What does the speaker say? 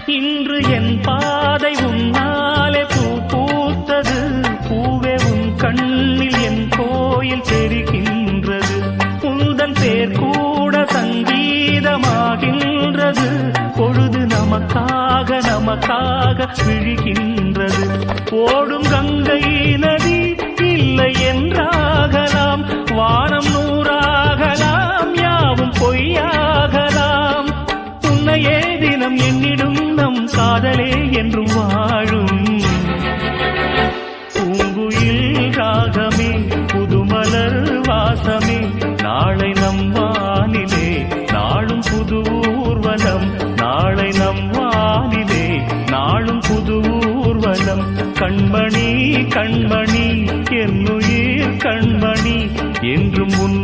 இன்று என் பாதை உன்னாலே பூ பூத்தது. பூவே உன் கண்ணில் என் கோயில் தெரிகின்றது. உந்தன் பேர் கூட சங்கீதமாகின்றது. பொழுது நமக்காக நமக்காக விழுகின்றது. ஓடும் கங்கை நதி இல்லை என்றாகலாம். வானம் நூறாகலாம், யாவும் பொய்யாகலாம். உன்னையே தினம் எண்ணிடும் நம் காதலே என்றும் வாழும். பூங்குயில் ராகமே, புதுமலர் வாசமே, நாளை நம் வானிலே நாளும் புது ஊர்வலம். நாளை நம் வானிலே நாளும் புது ஊர்வலம். கண்மணி கண்மணி என்னுயிர் கண்மணி என்றும் உன்